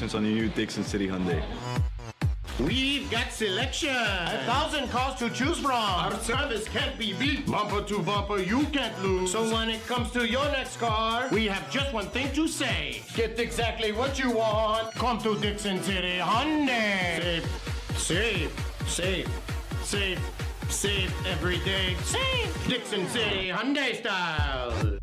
Congratulations on your new Dixon City Hyundai. We've got selection. 1,000 cars to choose from. Our service can't be beat. Bumper to bumper, you can't lose. So when it comes to your next car, we have just one thing to say. Get exactly what you want. Come to Dixon City Hyundai. Save, save, save, save, save every day. Save. Dixon City Hyundai style.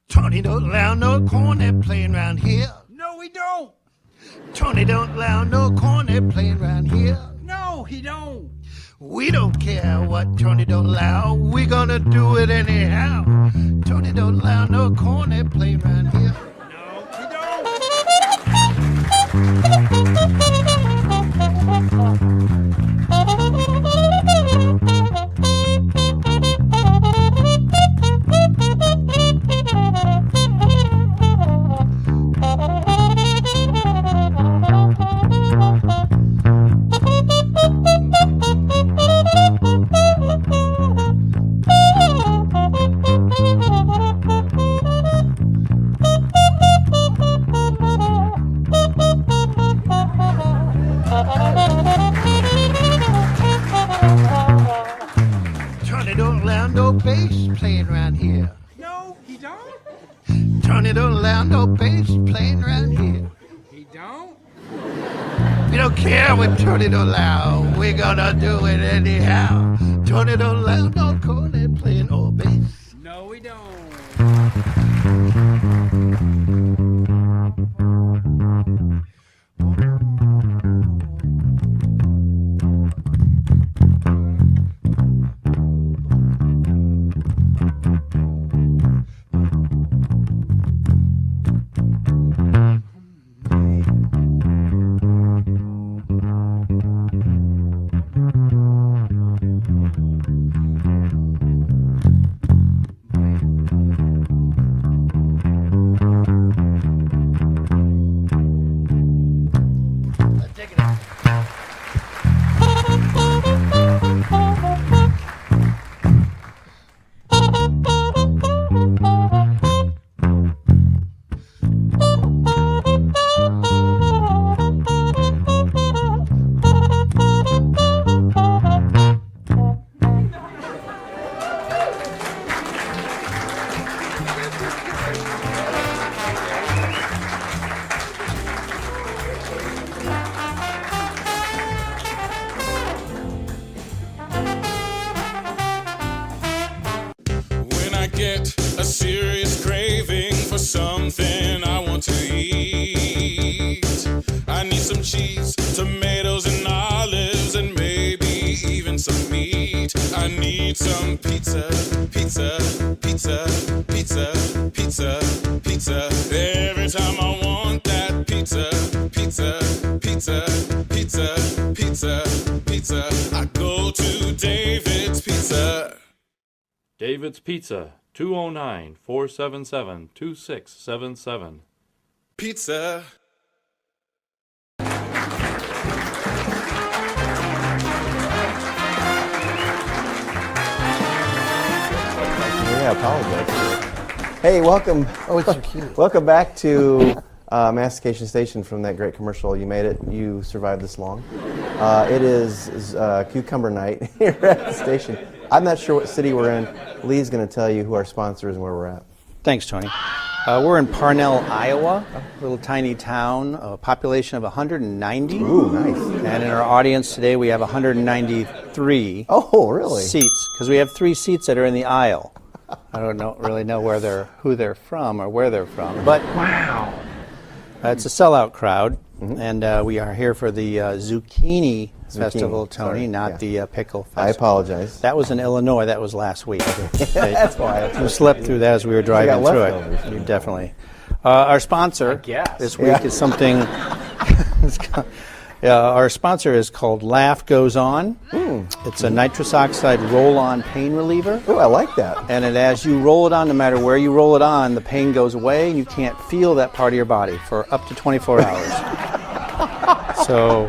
Tony don't allow no cornet playing around here. No, we don't. Tony don't allow no cornet playing around here. No, he don't. We don't care what Tony don't allow. We gonna do it anyhow. Tony don't allow no cornet playing around here. No, he don't. Tony don't allow no bass playing around here. No, he don't. Tony don't allow no bass playing around here. He don't. We don't care what Tony don't allow. We gonna do it anyhow. Tony don't allow no cornet playing or bass. No, we don't. When I get a serious craving for something I want to eat, I need some cheese, tomatoes, and olives, and maybe even some meat. I need some pizza, pizza, pizza, pizza, pizza, pizza. Every time I want that pizza, pizza, pizza, pizza, pizza, pizza, I go to David's Pizza. David's Pizza, 209-477-2677. Pizza. Yeah, I apologize. Hey, welcome. Oh, it's so cute. Welcome back to Mastication Station from that great commercial. You made it. You survived this long. It is Cucumber Night here at the station. I'm not sure what city we're in. Lee's going to tell you who our sponsor is and where we're at. Thanks, Tony. We're in Parnell, Iowa, a little tiny town, a population of 190. Ooh, nice. And in our audience today, we have 193 Oh, really? seats, because we have 3 seats that are in the aisle. I don't really know who they're from or where they're from, but wow, it's a sellout crowd, and we are here for the Zucchini Festival, Tony, sorry. not Yeah. the Pickle Festival. I apologize. That was in Illinois. That was last week. That's why. You slept through that as we were driving got through leftovers. it. You definitely. Our sponsor this week is something. Our sponsor is called Laugh Goes On. It's a nitrous oxide roll-on pain reliever. Oh, I like that. And as you roll it on, no matter where you roll it on, the pain goes away and you can't feel that part of your body for up to 24 hours. So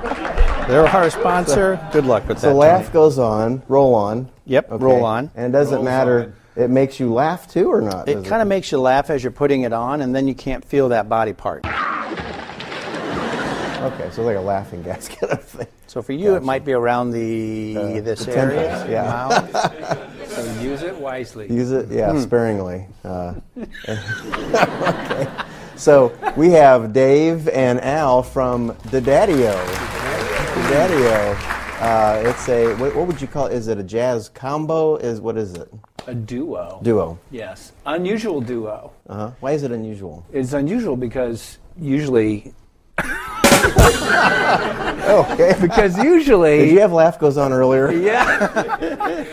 they're our sponsor. Good luck with that. So laugh Tony. goes on, roll on. Yep, Okay. roll on. And it doesn't matter, it makes you laugh too or not? It kind of makes you laugh as you're putting it on, and then you can't feel that body part. Okay, so like a laughing gas kind of thing. So for you, it might be around this the area. temples, yeah. Mouth. So use it wisely. Use it, sparingly. Okay. So we have Dave and Al from the Daddy-O. The Daddy-O. It's a, what would you call it? Is it a jazz combo? What is it? A duo. Duo. Yes. Unusual duo. Uh-huh. Why is it unusual? It's unusual because usually... Okay. Because usually... Did you have Laugh Goes On earlier? Yeah.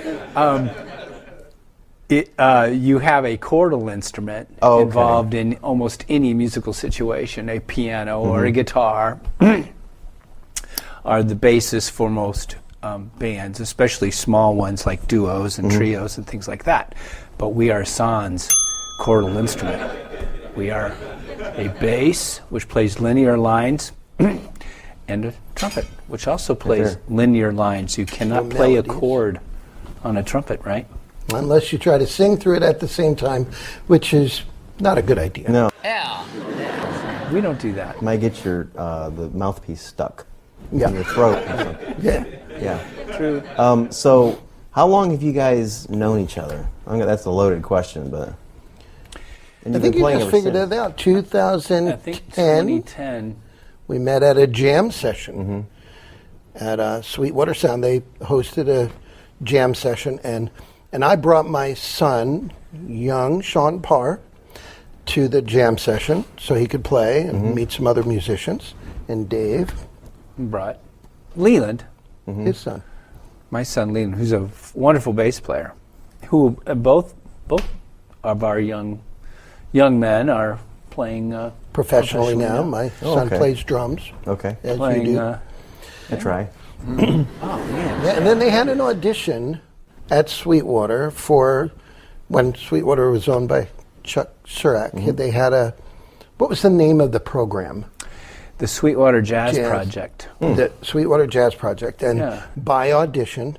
You have a chordal instrument involved in almost any musical situation. A piano or a guitar are the basis for most bands, especially small ones like duos and trios and things like that. But we are sans chordal instrument. We are a bass, which plays linear lines, and a trumpet, which also plays linear lines. You cannot play a chord on a trumpet, right? Unless you try to sing through it at the same time, which is not a good idea. No. We don't do that. Might get your the mouthpiece stuck in Yeah. your throat or something. Yeah. Yeah. True. So how long have you guys known each other? That's a loaded question, but... And I you've think been you playing just ever figured since. it out. 2010. I think 2010. We met at a jam session at Sweetwater Sound. They hosted a jam session, and I brought my son, young Sean Parr, to the jam session so he could play and meet some other musicians. And Dave, Brought Leland, his son. my son Leland, who's a wonderful bass player, who both of our young men are playing Professionally now. now. My son okay. plays drums, Okay. as playing. you do. I try. Oh man! Yeah, and then they had an audition at Sweetwater for when Sweetwater was owned by Chuck Surak. They had what was the name of the program? The Sweetwater Jazz Project. The Sweetwater Jazz Project. And Yeah. by audition,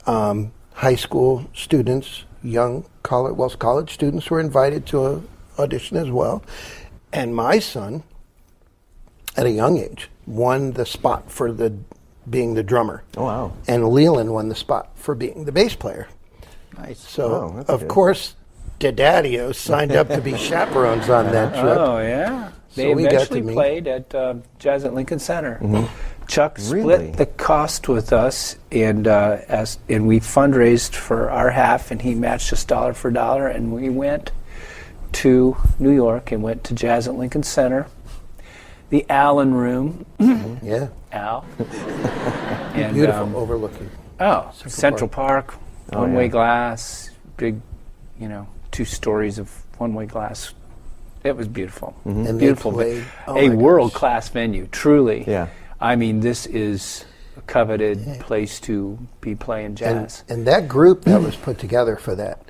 high school students, college students were invited to audition as well. And my son, at a young age, won the spot for being the drummer. Oh, wow. And Leland won the spot for being the bass player. Nice. So, Oh, that's of good. course, the Daddy-O signed up to be chaperones on that trip. Oh yeah. They So we got eventually to meet. played at Jazz at Lincoln Center. Chuck split Really? the cost with us, and we fundraised for our half, and he matched us dollar for dollar, and we went to New York and went to Jazz at Lincoln Center, the Allen Room, Yeah, Al, and beautiful, overlooking. Central Park, one-way glass, big, 2 stories of one-way glass. It was beautiful. And they Beautiful. played, oh a my gosh. world-class venue, truly. Yeah. I mean, this is a coveted place to be playing jazz. And that group that was put together for that,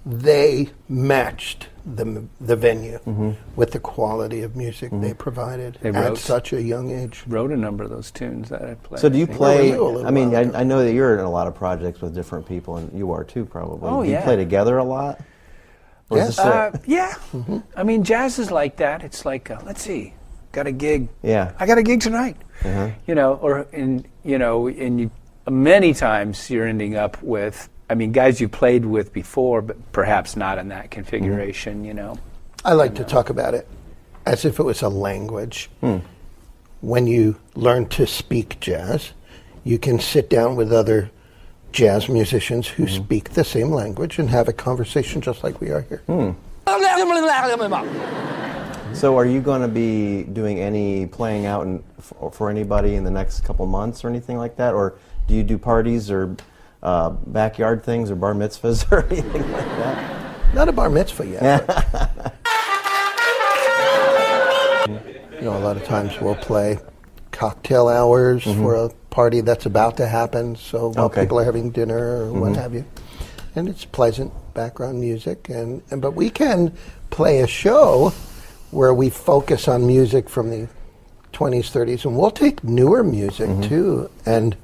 they matched the venue with the quality of music they provided They at wrote- such a young age. Wrote a number of those tunes that I played. So do you I think. play? you a little I mean, while ago? I know that you're in a lot of projects with different people, and you are too, probably. Oh, do you yeah. play together a lot? Or is Yes. this a- Yeah. I mean, jazz is like that. It's like, let's see, got a gig. Yeah. I got a gig tonight. Many times you're ending up with, guys you played with before, but perhaps not in that configuration, I like to talk about it as if it was a language. When you learn to speak jazz, you can sit down with other jazz musicians who speak the same language and have a conversation just like we are here. So are you going to be doing any playing out for anybody in the next couple months or anything like that? Or do you do parties or backyard things or bar mitzvahs or anything like that? Not a bar mitzvah yet. but, a lot of times we'll play cocktail hours for a party that's about to happen. So while Okay. people are having dinner or what have you, and it's pleasant background music. And but we can play a show where we focus on music from the 20s, 30s, and we'll take newer music too, and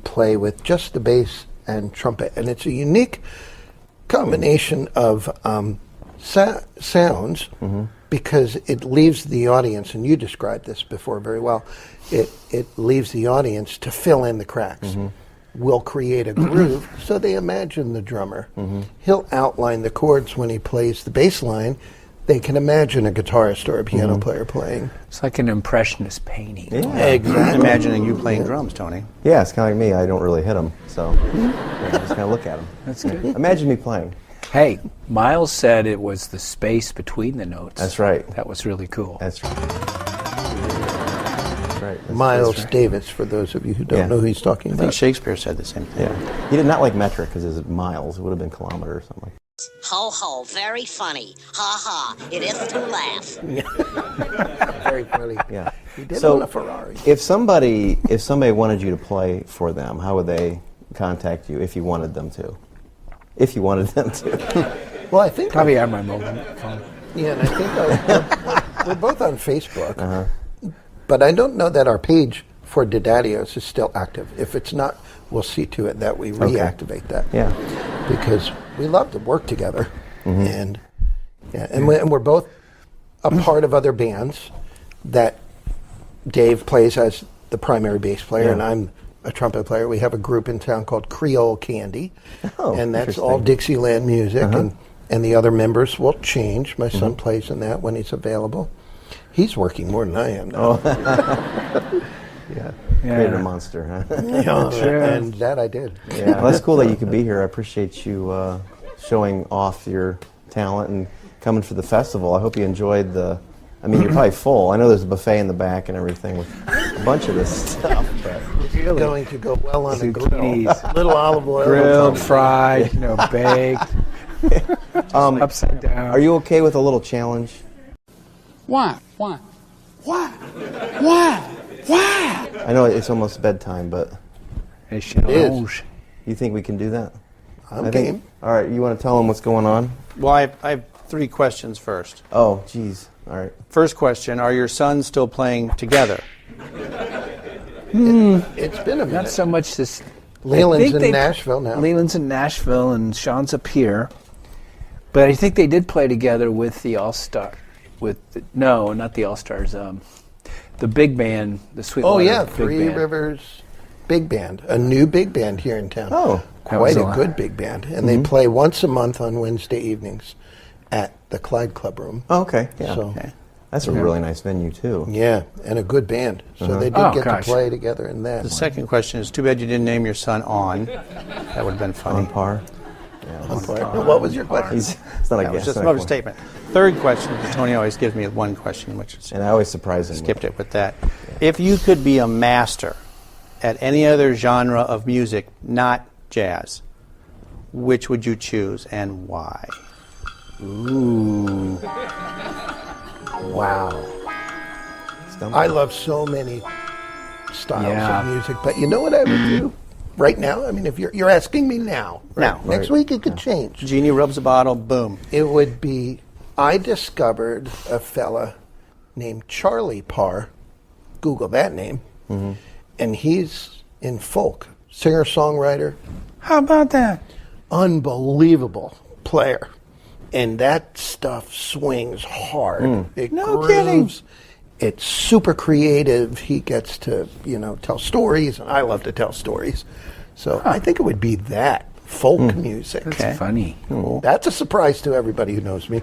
play with just the bass and trumpet. And it's a unique combination of sounds because it leaves the audience, and you described this before very well, it leaves the audience to fill in the cracks. We'll create a groove, so they imagine the drummer. He'll outline the chords when he plays the bass line. They can imagine a guitarist or a piano player playing. It's like an impressionist painting. Exactly. Imagining you playing drums, Tony. Yeah, it's kind of like me. I don't really hit them, so I just kind of look at them. That's good. Imagine me playing. Hey, Miles said it was the space between the notes. That's right. That was really cool. That's right. That's right. That's Miles Davis, for those of you who don't know who he's talking I think about. Shakespeare said the same thing. Yeah. He did not like metric because it was miles. It would have been kilometer or something like that. Ho ho, very funny. Ha ha, it is to laugh. Very funny. Yeah. He did So, own a Ferrari. If somebody wanted you to play for them, how would they contact you if you wanted them to? If you wanted them to. Well, I think Probably have my mobile phone. Yeah, and I think we're both on Facebook, but I don't know that our page for Didadios is still active. If it's not, we'll see to it that we reactivate that. Yeah. Because we love to work together, and we're both a part of other bands that Dave plays as the primary bass player, and I'm a trumpet player. We have a group in town called Creole Candy, and that's all Dixieland music, and the other members will change. My son plays in that when he's available. He's working more than I am now. Created a monster, huh? And that I did. Yeah. Well, that's cool that you could be here. I appreciate you showing off your talent and coming for the festival. I hope you enjoyed the. I mean, you're probably full. I know there's a buffet in the back and everything with a bunch of this stuff. But It's going to go well on a grill. Zucchinis. Little olive oil. Grilled, fried, baked, upside down. are you okay with a little challenge? Why? I know it's almost bedtime, but It is. you think we can do that? I'm game. All right, you want to tell them what's going on? Well, I have 3 questions first. Oh, geez. All right. First question, are your sons still playing together? It's been a minute. Not so much this. Leland's I think in they- Nashville now. Leland's in Nashville and Sean's up here. But I think they did play together with the All-Star. No, not the All-Stars. The big band, the Sweetwater Oh yeah, Big Three Band. Rivers Big Band, a new big band here in town. Oh, that was quite a a lot. good big band, and they play once a month on Wednesday evenings at the Clyde Club Room. Oh, okay. Yeah. So That's a really nice venue, too. yeah, and a good band. So they did Oh, get gosh. to play together in that. The second question is, too bad you didn't name your son On. That would have been funny. On par. What was your question? It's not a That was guess. just not a another point. statement. Third question, Tony always gives me one question, which is And I always surprise him. skipped it with that. If you could be a master at any other genre of music, not jazz, which would you choose and why? Wow. I love so many styles Yeah. of music, but you know what I would do right now? I mean, if you're asking me now, Now. next week it could change. Genie rubs a bottle, boom. It would be, I discovered a fella named Charlie Parr. Google that name. And he's in folk, singer-songwriter, How about that? unbelievable player. And that stuff swings hard. It No grooves. kidding. It's super creative. He gets to, tell stories, and I love to tell stories. So I think it would be that, folk music. That's funny. That's a surprise to everybody who knows me.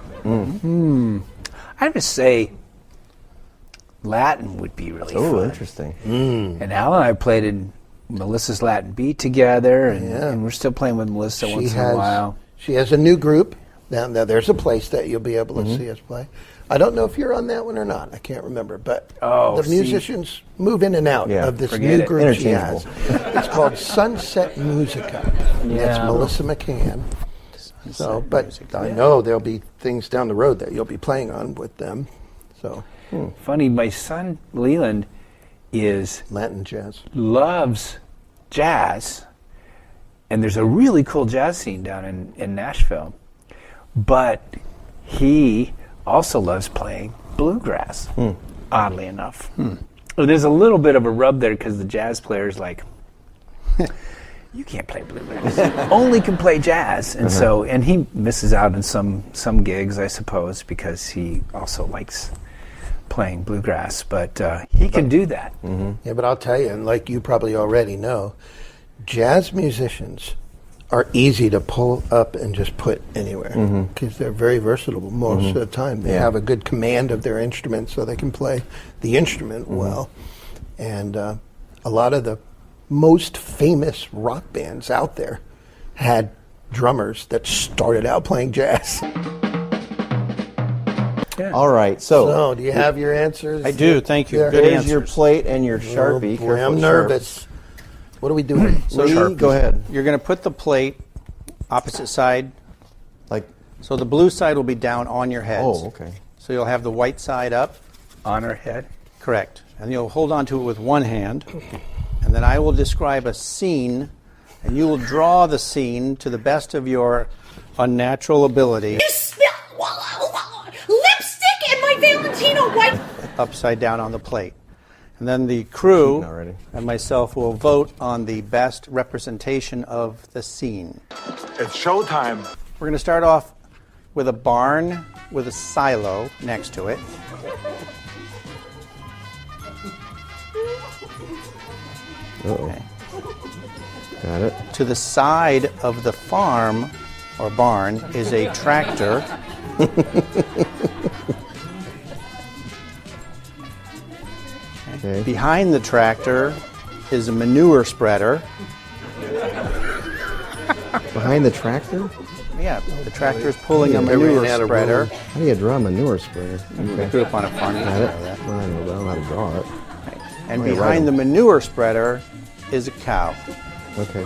I would say Latin would be really Oh, fun. interesting. And Al and I played in Melissa's Latin Beat together, and we're still playing with Melissa once in a while. She has a new group. Now there's a place that you'll be able to see us play. I don't know if you're on that one or not. I can't remember. But the see. musicians move in and out Yeah, of this forget new it. group she has. It's called Sunset Musica. And That's Yeah. Melissa McCann. So, but I know there'll be things down the road that you'll be playing on with them. So Funny, my son Leland, Latin jazz. loves jazz, and there's a really cool jazz scene down in Nashville, but he also loves playing bluegrass, oddly enough. Well, there's a little bit of a rub there because the jazz player's like, you can't play bluegrass. Only can play jazz. And so, and he misses out on some gigs, I suppose, because he also likes playing bluegrass, but he can do that. Yeah, but I'll tell you, and like you probably already know, jazz musicians are easy to pull up and just put anywhere because they're very versatile most of the time. They have a good command of their instrument, so they can play the instrument well. And a lot of the most famous rock bands out there had drummers that started out playing jazz. All right, So, do you have your answers? I do, thank you. There. Good here's answers. your plate and your Sharpie. Oh, boy, Careful I'm with nervous. What are we doing? Lee, go ahead. You're going to put the plate opposite side. Like, So the blue side will be down on your heads. oh, okay. So you'll have the white side up. On her head. Correct. And you'll hold on to it with one hand. And then I will describe a scene, and you will draw the scene to the best of your unnatural ability. Lipstick and my Valentino white. Upside down on the plate. And then the crew Cheating already. and myself will vote on the best representation of the scene. It's showtime. We're going to start off with a barn with a silo next to it. Okay. Got it. To the side of the farm or barn is a tractor. Okay. Behind the tractor is a manure spreader. Behind the tractor? Yeah, the tractor is pulling a They ran manure out of spreader. room. How do you draw a manure spreader? I grew up on a farm. You Got know it. that. Well, I know, but I don't know how to draw it. And Oh, you're behind right. the manure spreader is a cow. Okay.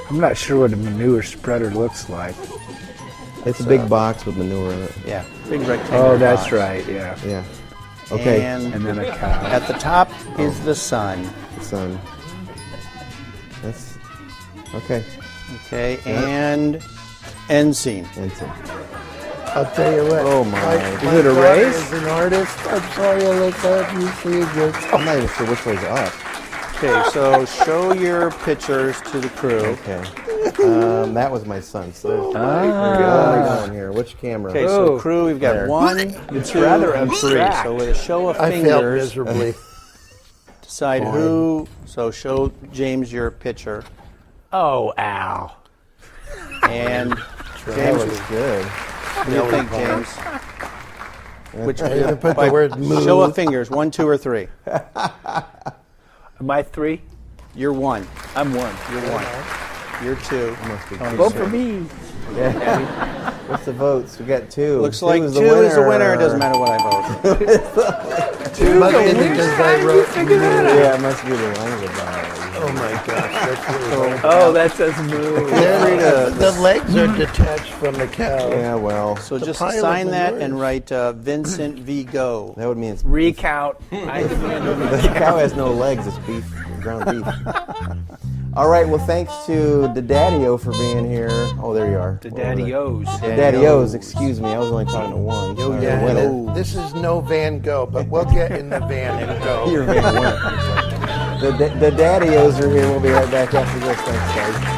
I'm not sure what a manure spreader looks like. It's a big box with manure in it. Yeah, big rectangle. Oh, that's box. right, yeah. Yeah. Okay. And And then a cow. at the top is the sun. Son. That's okay. Okay, and end scene. Ensign. I'll tell you what. Oh, my. My Is it a brother race? is an artist. I'm sorry I let that you see this. I'm not even sure which way's up. Okay, so show your pictures to the crew. Okay. That was my son. So what are we doing here? Which camera? Okay, so Oh. crew, we've got There. 1, 2, rather and 3. abstract. So with a show of I failed fingers, miserably. decide who. So show James your picture, Oh, ow. and That James, was good. what do you think, James? Which I had to put by the word move. show of fingers, 1, 2, or 3. Am I 3? You're 1. I'm 1. You're 1. You're 2. Vote for me. What's the votes? We got 2. Looks Two like 2 is the winner. It doesn't matter what I vote. It must be because I wrote. Yeah, it must be the language. Oh my gosh, that's really funny. Oh, that says move. The legs are detached from the cow. Yeah, well, So just pile of sign that manure. and write Vincent V. Go. that would mean it's Recount. the cow has no legs. It's beef, ground beef. All right. Well, thanks to the Daddy-O for being here. Oh, there you are. The daddy-os. Daddy-O's. Excuse me. I was only talking to one. Sorry, Yeah, the winner. this is no Van Gogh, but we'll get in the van and go. You're Van winner. The Daddy-O's are here. We'll be right back after this. Thanks, guys.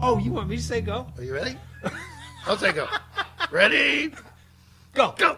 Oh, you want me to say go? Are you ready? I'll say go. Ready? Go. Go.